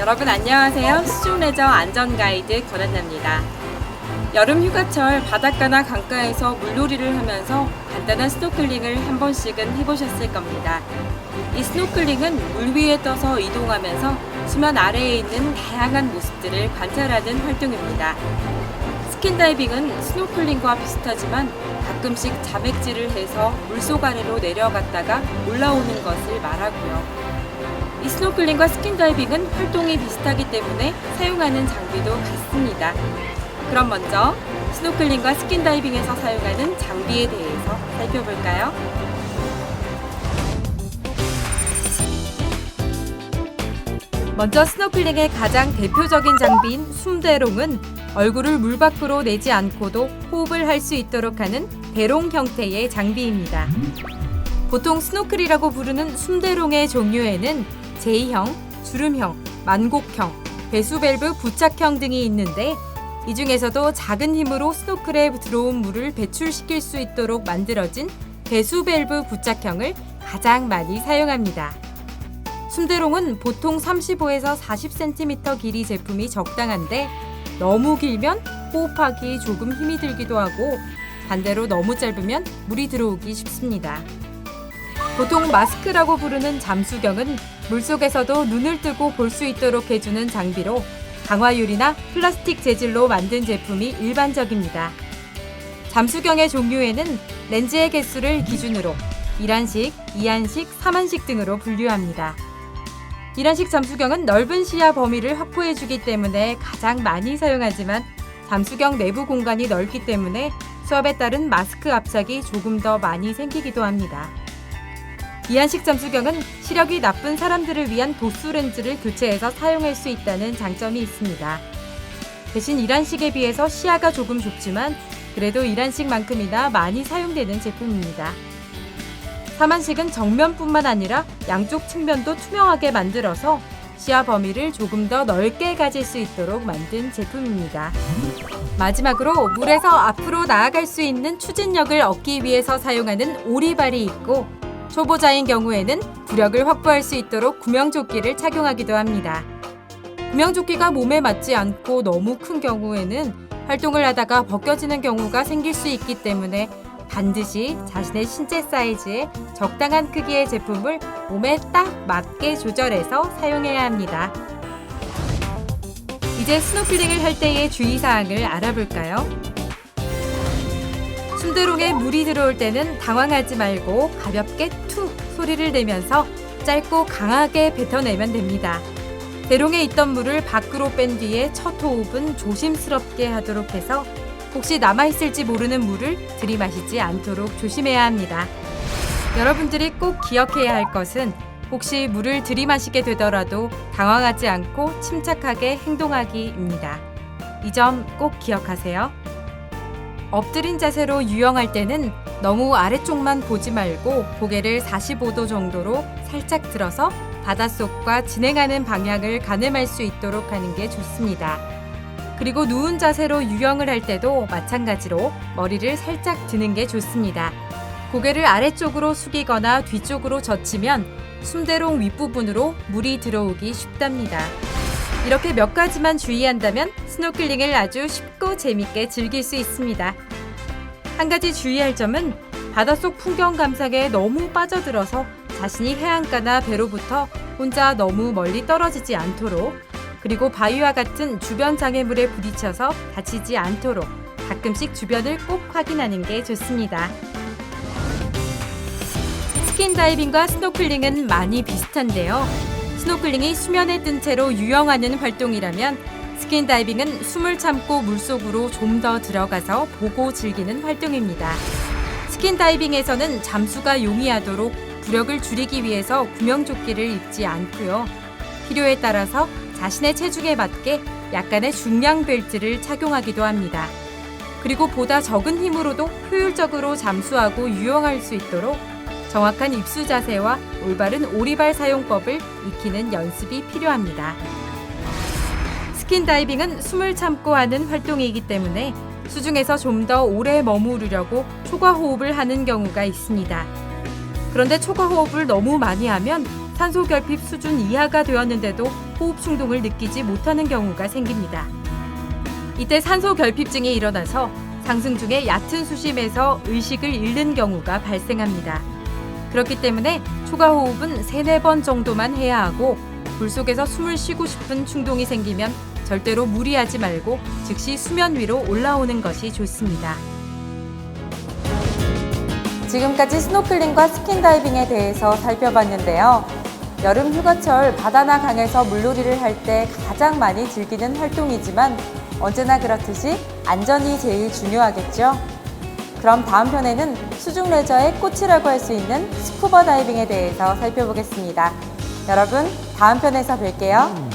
여러분 안녕하세요. 수중레저 안전가이드 권한나입니다. 여름 휴가철 바닷가나 강가에서 물놀이를 하면서 간단한 스노클링을 한 번씩은 해보셨을 겁니다. 이 스노클링은 물 위에 떠서 이동하면서 수면 아래에 있는 다양한 모습들을 관찰하는 활동입니다. 스킨다이빙은 스노클링과 비슷하지만 가끔씩 자맥질을 해서 물속 아래로 내려갔다가 올라오는 것을 말하고요. 이 스노클링과 스킨다이빙은 활동이 비슷하기 때문에 사용하는 장비도 같습니다. 그럼 먼저 스노클링과 스킨다이빙에서 사용하는 장비에 대해서 살펴볼까요? 먼저 스노클링의 가장 대표적인 장비인 숨대롱은 얼굴을 물 밖으로 내지 않고도 호흡을 할 수 있도록 하는 대롱 형태의 장비입니다. 보통 스노클이라고 부르는 숨대롱의 종류에는 J형, 주름형, 만곡형, 배수밸브 부착형 등이 있는데 이 중에서도 작은 힘으로 스노클에 들어온 물을 배출시킬 수 있도록 만들어진 배수밸브 부착형을 가장 많이 사용합니다. 숨대롱은 보통 35에서 40cm 길이 제품이 적당한데 너무 길면 호흡하기 조금 힘이 들기도 하고 반대로 너무 짧으면 물이 들어오기 쉽습니다. 보통 마스크라고 부르는 잠수경은 물속에서도 눈을 뜨고 볼 수 있도록 해주는 장비로 강화유리나 플라스틱 재질로 만든 제품이 일반적입니다. 잠수경의 종류에는 렌즈의 개수를 기준으로 1안식, 2안식, 3안식 등으로 분류합니다. 1안식 잠수경은 넓은 시야 범위를 확보해주기 때문에 가장 많이 사용하지만 잠수경 내부 공간이 넓기 때문에 수압에 따른 마스크 압착이 조금 더 많이 생기기도 합니다. 2안식 잠수경은 시력이 나쁜 사람들을 위한 도수 렌즈를 교체해서 사용할 수 있다는 장점이 있습니다. 대신 1안식에 비해서 시야가 조금 좁지만 그래도 1안식만큼이나 많이 사용되는 제품입니다. 3안식은 정면뿐만 아니라 양쪽 측면도 투명하게 만들어서 시야 범위를 조금 더 넓게 가질 수 있도록 만든 제품입니다. 마지막으로 물에서 앞으로 나아갈 수 있는 추진력을 얻기 위해서 사용하는 오리발이 있고 초보자인 경우에는 부력을 확보할 수 있도록 구명조끼를 착용하기도 합니다. 구명조끼가 몸에 맞지 않고 너무 큰 경우에는 활동을 하다가 벗겨지는 경우가 생길 수 있기 때문에 반드시 자신의 신체 사이즈에 적당한 크기의 제품을 몸에 딱 맞게 조절해서 사용해야 합니다. 이제 스노클링을 할 때의 주의사항을 알아볼까요? 숨대롱에 물이 들어올 때는 당황하지 말고 가볍게 툭 소리를 내면서 짧고 강하게 뱉어내면 됩니다. 대롱에 있던 물을 밖으로 뺀 뒤에 첫 호흡은 조심스럽게 하도록 해서 혹시 남아있을지 모르는 물을 들이마시지 않도록 조심해야 합니다. 여러분들이 꼭 기억해야 할 것은 혹시 물을 들이마시게 되더라도 당황하지 않고 침착하게 행동하기입니다. 이 점 꼭 기억하세요. 엎드린 자세로 유영할 때는 너무 아래쪽만 보지 말고 고개를 45도 정도로 살짝 들어서 바닷속과 진행하는 방향을 가늠할 수 있도록 하는 게 좋습니다. 그리고 누운 자세로 유영을 할 때도 마찬가지로 머리를 살짝 드는 게 좋습니다. 고개를 아래쪽으로 숙이거나 뒤쪽으로 젖히면 숨대롱 윗부분으로 물이 들어오기 쉽답니다. 이렇게 몇 가지만 주의한다면 스노클링을 아주 쉽고 재밌게 즐길 수 있습니다. 한 가지 주의할 점은 바닷속 풍경 감상에 너무 빠져들어서 자신이 해안가나 배로부터 혼자 너무 멀리 떨어지지 않도록 그리고 바위와 같은 주변 장애물에 부딪혀서 다치지 않도록 가끔씩 주변을 꼭 확인하는 게 좋습니다. 스킨다이빙과 스노클링은 많이 비슷한데요. 스노클링이 수면에 뜬 채로 유영하는 활동이라면 스킨다이빙은 숨을 참고 물속으로 좀 더 들어가서 보고 즐기는 활동입니다. 스킨다이빙에서는 잠수가 용이하도록 부력을 줄이기 위해서 구명조끼를 입지 않고요. 필요에 따라서 자신의 체중에 맞게 약간의 중량 벨트를 착용하기도 합니다. 그리고 보다 적은 힘으로도 효율적으로 잠수하고 유영할 수 있도록 정확한 입수 자세와 올바른 오리발 사용법을 익히는 연습이 필요합니다. 스킨다이빙은 숨을 참고 하는 활동이기 때문에 수중에서 좀 더 오래 머무르려고 초과호흡을 하는 경우가 있습니다. 그런데 초과호흡을 너무 많이 하면 산소 결핍 수준 이하가 되었는데도 호흡 충동을 느끼지 못하는 경우가 생깁니다. 이때 산소 결핍증이 일어나서 상승 중에 얕은 수심에서 의식을 잃는 경우가 발생합니다. 그렇기 때문에 초과 호흡은 3-4번 정도만 해야 하고 물속에서 숨을 쉬고 싶은 충동이 생기면 절대로 무리하지 말고 즉시 수면 위로 올라오는 것이 좋습니다. 지금까지 스노클링과 스킨다이빙에 대해서 살펴봤는데요. 여름 휴가철 바다나 강에서 물놀이를 할 때 가장 많이 즐기는 활동이지만 언제나 그렇듯이 안전이 제일 중요하겠죠. 그럼 다음 편에는 수중 레저의 꽃이라고 할 수 있는 스쿠버 다이빙에 대해서 살펴보겠습니다. 여러분, 다음 편에서 뵐게요.